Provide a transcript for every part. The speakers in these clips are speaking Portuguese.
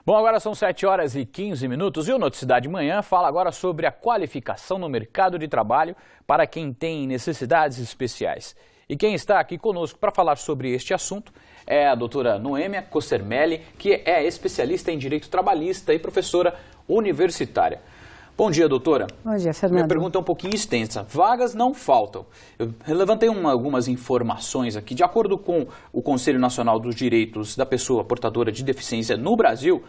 Bom, agora são 7h15 e o Noticidade Manhã fala agora sobre a qualificação no mercado de trabalho para quem tem necessidades especiais. E quem está aqui conosco para falar sobre este assunto é a doutora Noêmia Cossermelli, que é especialista em Direito Trabalhista e professora universitária. Bom dia, doutora. Bom dia, Fernando. Minha pergunta é um pouquinho extensa. Vagas não faltam. Eu levantei algumas informações aqui. De acordo com o Conselho Nacional dos Direitos da Pessoa Portadora de Deficiência no Brasil,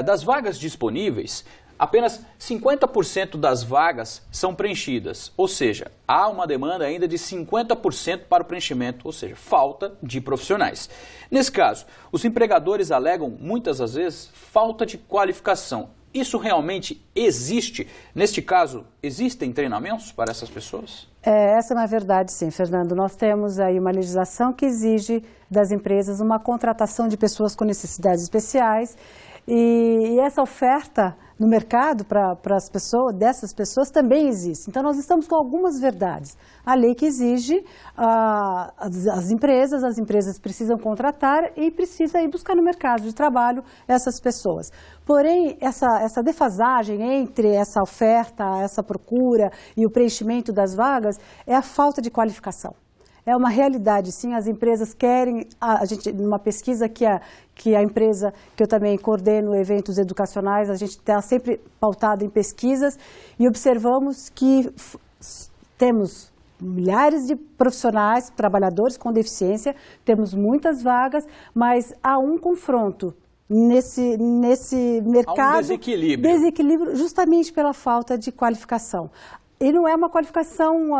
das vagas disponíveis, apenas 50% das vagas são preenchidas. Ou seja, há uma demanda ainda de 50% para o preenchimento, ou seja, falta de profissionais. Nesse caso, os empregadores alegam muitas das vezes falta de qualificação. Isso realmente existe? Neste caso, existem treinamentos para essas pessoas? Essa é uma verdade, sim, Fernando. Nós temos aí uma legislação que exige das empresas uma contratação de pessoas com necessidades especiais e essa oferta no mercado para as pessoas, dessas pessoas também existe. Então, nós estamos com algumas verdades. A lei que exige, as empresas precisam contratar e precisam ir buscar no mercado de trabalho essas pessoas. Porém, essa defasagem entre essa oferta, essa procura e o preenchimento das vagas é a falta de qualificação. É uma realidade, sim, as empresas querem, numa pesquisa que a empresa, que eu também coordeno eventos educacionais, a gente está sempre pautado em pesquisas e observamos que temos milhares de profissionais, trabalhadores com deficiência, temos muitas vagas, mas há um confronto nesse mercado. Há um desequilíbrio justamente pela falta de qualificação. E não é uma qualificação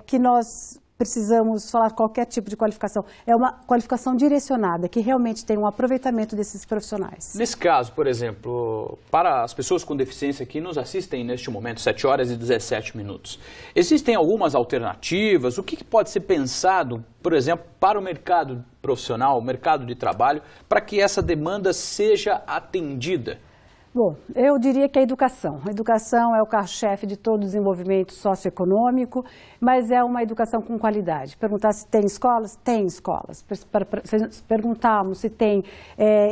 que nós precisamos falar qualquer tipo de qualificação. É uma qualificação direcionada, que realmente tem um aproveitamento desses profissionais. Nesse caso, por exemplo, para as pessoas com deficiência que nos assistem neste momento, 7h17, existem algumas alternativas? O que pode ser pensado, por exemplo, para o mercado profissional, o mercado de trabalho, para que essa demanda seja atendida? Bom, eu diria que a educação. A educação é o carro-chefe de todo o desenvolvimento socioeconômico, mas é uma educação com qualidade. Perguntar se tem escolas? Tem escolas. Perguntarmos se tem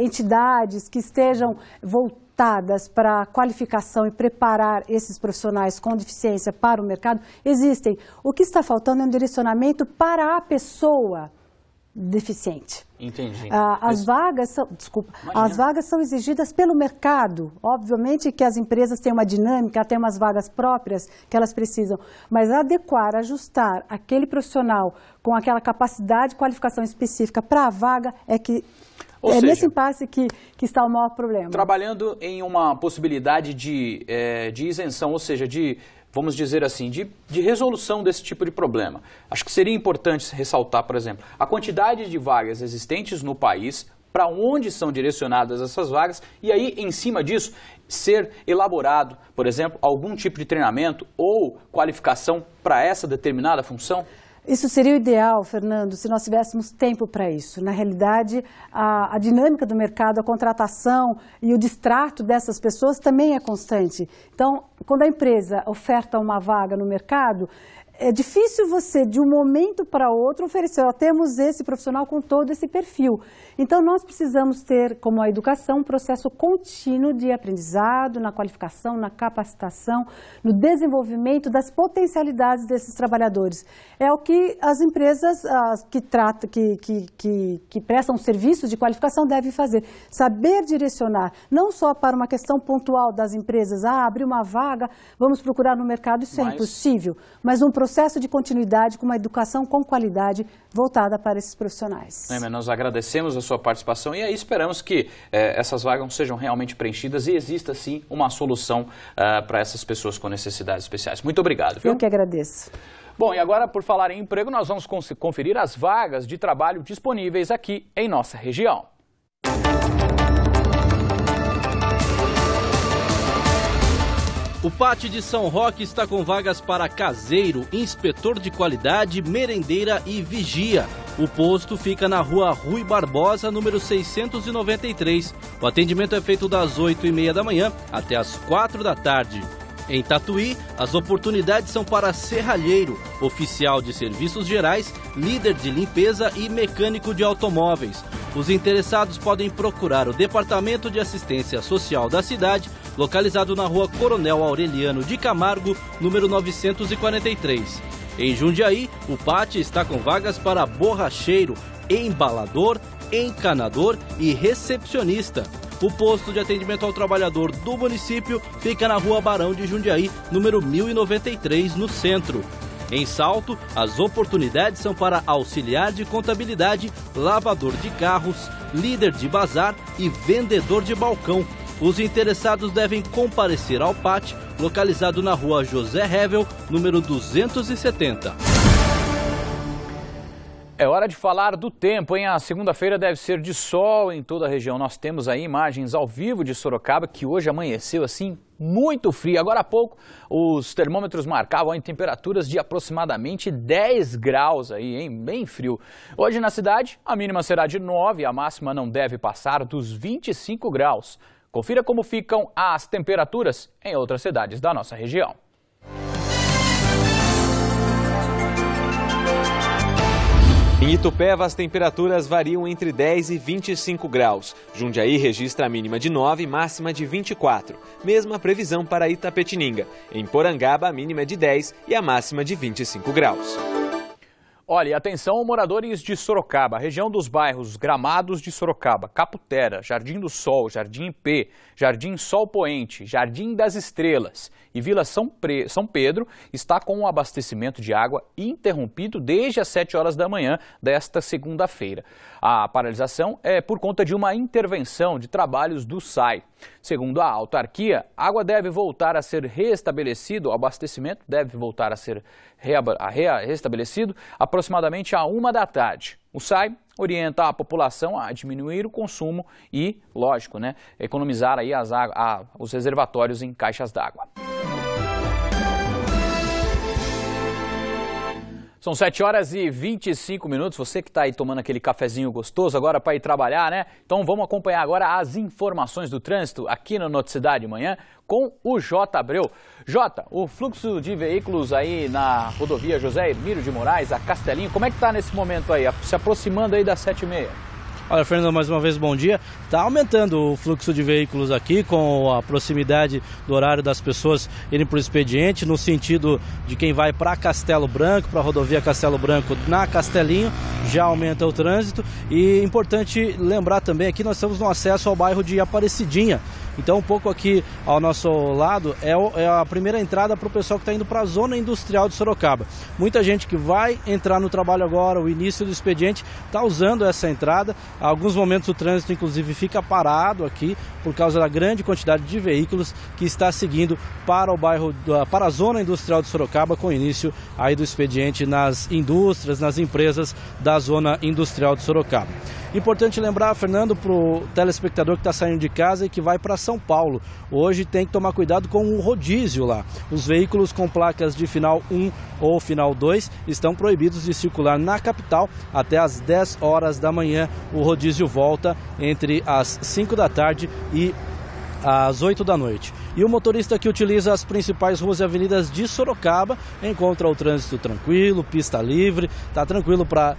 entidades que estejam voltadas para a qualificação e preparar esses profissionais com deficiência para o mercado? Existem. O que está faltando é um direcionamento para a pessoa deficiente. Entendi. As vagas são exigidas pelo mercado. Obviamente que as empresas têm uma dinâmica, têm umas vagas próprias que elas precisam, mas adequar, ajustar aquele profissional com aquela capacidade de qualificação específica para a vaga nesse impasse que está o maior problema. Trabalhando em uma possibilidade de isenção, ou seja, vamos dizer assim, de resolução desse tipo de problema. Acho que seria importante ressaltar, por exemplo, a quantidade de vagas existentes no país, para onde são direcionadas essas vagas, e aí, em cima disso, ser elaborado, por exemplo, algum tipo de treinamento ou qualificação para essa determinada função? Isso seria o ideal, Fernando, se nós tivéssemos tempo para isso. Na realidade, a dinâmica do mercado, a contratação e o distrato dessas pessoas também é constante. Então, quando a empresa oferta uma vaga no mercado, é difícil você, de um momento para outro, oferecer. Temos esse profissional com todo esse perfil. Então, nós precisamos ter, como a educação, um processo contínuo de aprendizado, na qualificação, na capacitação, no desenvolvimento das potencialidades desses trabalhadores. É o que as empresas que prestam serviços de qualificação devem fazer. Saber direcionar, não só para uma questão pontual das empresas, abrir uma vaga, vamos procurar no mercado, isso é impossível, mas um processo de continuidade com uma educação com qualidade voltada para esses profissionais. Nós agradecemos a sua participação e aí esperamos que essas vagas sejam realmente preenchidas e exista sim uma solução para essas pessoas com necessidades especiais. Muito obrigado. Viu? Eu que agradeço. Bom, e agora, por falar em emprego, nós vamos conferir as vagas de trabalho disponíveis aqui em nossa região. O Pátio de São Roque está com vagas para caseiro, inspetor de qualidade, merendeira e vigia. O posto fica na rua Rui Barbosa, número 693. O atendimento é feito das 8h30 da manhã até as 4 da tarde. Em Tatuí, as oportunidades são para serralheiro, oficial de serviços gerais, líder de limpeza e mecânico de automóveis. Os interessados podem procurar o Departamento de Assistência Social da cidade, localizado na rua Coronel Aureliano de Camargo, número 943. Em Jundiaí, o PAT está com vagas para borracheiro, embalador, encanador e recepcionista. O posto de atendimento ao trabalhador do município fica na rua Barão de Jundiaí, número 1093, no centro. Em Salto, as oportunidades são para auxiliar de contabilidade, lavador de carros, líder de bazar e vendedor de balcão. Os interessados devem comparecer ao PAT, localizado na rua José Revel, número 270. É hora de falar do tempo, hein? A segunda-feira deve ser de sol em toda a região. Nós temos aí imagens ao vivo de Sorocaba, que hoje amanheceu assim muito frio. Agora há pouco, os termômetros marcavam em temperaturas de aproximadamente 10 graus aí, hein? Bem frio. Hoje na cidade, a mínima será de 9 e a máxima não deve passar dos 25 graus. Confira como ficam as temperaturas em outras cidades da nossa região. Em Itupeva, as temperaturas variam entre 10 e 25 graus. Jundiaí registra a mínima de 9 e máxima de 24. Mesma previsão para Itapetininga. Em Porangaba, a mínima é de 10 e a máxima de 25 graus. Olha, e atenção moradores de Sorocaba, região dos bairros Gramados de Sorocaba, Caputera, Jardim do Sol, Jardim IP, Jardim Sol Poente, Jardim das Estrelas e Vila São Pedro está com o abastecimento de água interrompido desde as 7 horas da manhã desta segunda-feira. A paralisação é por conta de uma intervenção de trabalhos do SAI. Segundo a autarquia, a água deve voltar a ser restabelecido, o abastecimento deve voltar a ser restabelecido aproximadamente à 1 da tarde. O SAI orienta a população a diminuir o consumo e, lógico, né, economizar aí os reservatórios em caixas d'água. São 7 horas e 25 minutos, você que está aí tomando aquele cafezinho gostoso agora para ir trabalhar, né? Então vamos acompanhar agora as informações do trânsito aqui no Noticidade de Manhã com o Jota Abreu. Jota, o fluxo de veículos aí na rodovia José Hermílio de Moraes, a Castelinho, como é que está nesse momento aí, se aproximando aí das 7h30? Olha, Fernando, mais uma vez bom dia. Está aumentando o fluxo de veículos aqui com a proximidade do horário das pessoas irem para o expediente, no sentido de quem vai para Castelo Branco, para a rodovia Castelo Branco na Castelinho, já aumenta o trânsito. E importante lembrar também aqui, nós estamos no acesso ao bairro de Aparecidinha. Então, um pouco aqui ao nosso lado é a primeira entrada para o pessoal que está indo para a zona industrial de Sorocaba. Muita gente que vai entrar no trabalho agora, o início do expediente, está usando essa entrada. Em alguns momentos o trânsito, inclusive, fica parado aqui por causa da grande quantidade de veículos que está seguindo para o bairro, para a zona industrial de Sorocaba, com início aí do expediente nas indústrias, nas empresas da zona industrial de Sorocaba. Importante lembrar, Fernando, para o telespectador que está saindo de casa e que vai para São Paulo. Hoje tem que tomar cuidado com o rodízio lá. Os veículos com placas de final 1 ou final 2 estão proibidos de circular na capital até às 10 horas da manhã. O rodízio volta entre as 5 da tarde e às 8 da noite. E o motorista que utiliza as principais ruas e avenidas de Sorocaba encontra o trânsito tranquilo, pista livre, está tranquilo para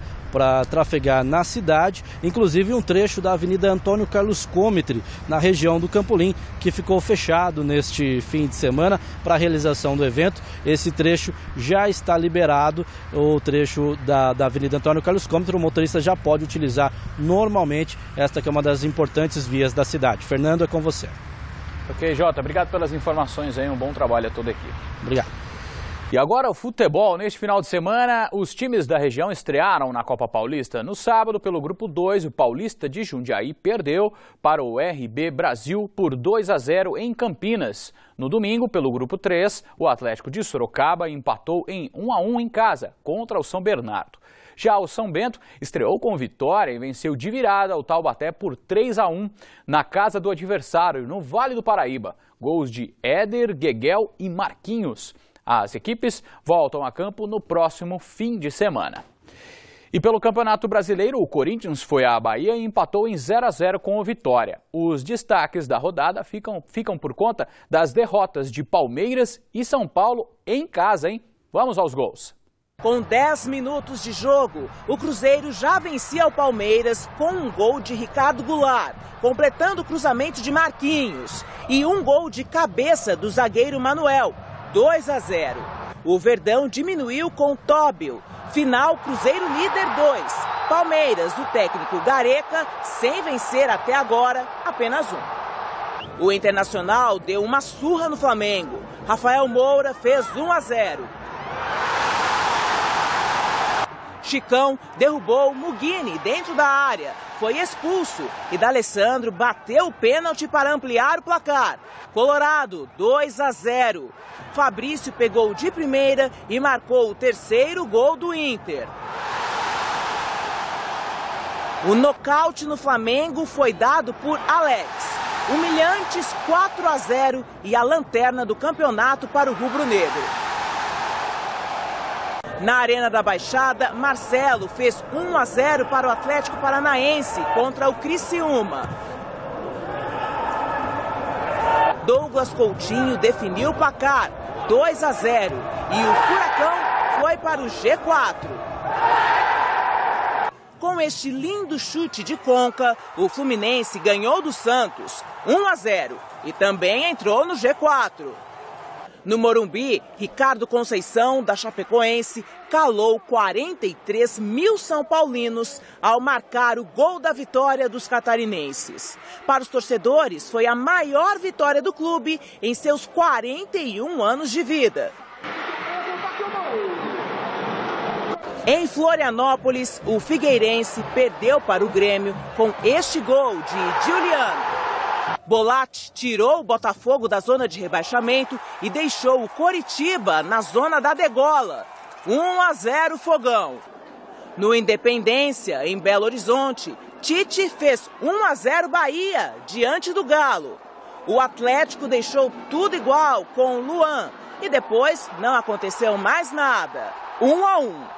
trafegar na cidade, inclusive um trecho da Avenida Antônio Carlos Comitre, na região do Campolim, que ficou fechado neste fim de semana para a realização do evento. Esse trecho já está liberado, o trecho da Avenida Antônio Carlos Comitre, o motorista já pode utilizar normalmente, esta que é uma das importantes vias da cidade. Fernando, é com você. Ok, Jota, obrigado pelas informações aí, um bom trabalho a toda a equipe. Obrigado. E agora o futebol. Neste final de semana, os times da região estrearam na Copa Paulista. No sábado, pelo Grupo 2, o Paulista de Jundiaí perdeu para o RB Brasil por 2-0 em Campinas. No domingo, pelo Grupo 3, o Atlético de Sorocaba empatou em 1-1 em casa contra o São Bernardo. Já o São Bento estreou com vitória e venceu de virada o Taubaté por 3-1 na casa do adversário, no Vale do Paraíba. Gols de Éder, Gueguel e Marquinhos. As equipes voltam a campo no próximo fim de semana. E pelo Campeonato Brasileiro, o Corinthians foi à Bahia e empatou em 0-0 com o Vitória. Os destaques da rodada ficam por conta das derrotas de Palmeiras e São Paulo em casa, hein? Vamos aos gols. Com 10 minutos de jogo, o Cruzeiro já vencia o Palmeiras com um gol de Ricardo Goulart, completando o cruzamento de Marquinhos, e um gol de cabeça do zagueiro Manuel, 2-0. O Verdão diminuiu com Tóbio. Final, Cruzeiro líder 2. Palmeiras, do técnico Gareca, sem vencer até agora, apenas um. O Internacional deu uma surra no Flamengo. Rafael Moura fez 1-0. Chicão derrubou Mughini dentro da área, foi expulso e D'Alessandro bateu o pênalti para ampliar o placar. Colorado, 2-0. Fabrício pegou de primeira e marcou o terceiro gol do Inter. O nocaute no Flamengo foi dado por Alex. Humilhantes 4-0 e a lanterna do campeonato para o rubro-negro. Na Arena da Baixada, Marcelo fez 1-0 para o Atlético Paranaense contra o Criciúma. Douglas Coutinho definiu o placar, 2-0, e o Furacão foi para o G4. Com este lindo chute de Conca, o Fluminense ganhou do Santos, 1-0, e também entrou no G4. No Morumbi, Ricardo Conceição, da Chapecoense, calou 43 mil São Paulinos ao marcar o gol da vitória dos catarinenses. Para os torcedores, foi a maior vitória do clube em seus 41 anos de vida. Em Florianópolis, o Figueirense perdeu para o Grêmio com este gol de Giuliano. Bolatti tirou o Botafogo da zona de rebaixamento e deixou o Coritiba na zona da degola. 1-0 Fogão. No Independência, em Belo Horizonte, Tite fez 1-0 Bahia, diante do Galo. O Atlético deixou tudo igual com Luan e depois não aconteceu mais nada. 1-1.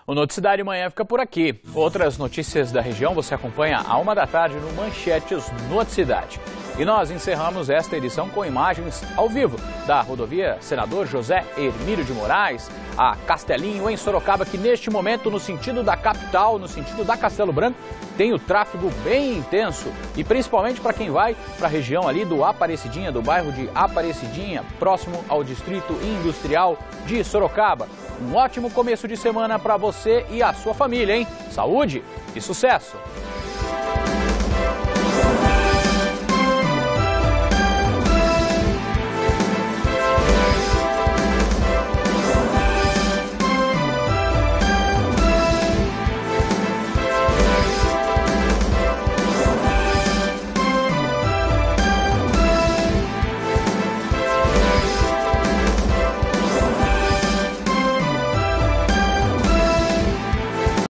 O Noticiário Manhã fica por aqui. Outras notícias da região você acompanha à 13h no Manchetes Noticiário. E nós encerramos esta edição com imagens ao vivo da rodovia Senador José Hermílio de Moraes, a Castelinho, em Sorocaba, que neste momento, no sentido da capital, no sentido da Castelo Branco, tem o tráfego bem intenso. E principalmente para quem vai para a região ali do Aparecidinha, do bairro de Aparecidinha, próximo ao Distrito Industrial de Sorocaba. Um ótimo começo de semana para você e a sua família, hein? Saúde e sucesso!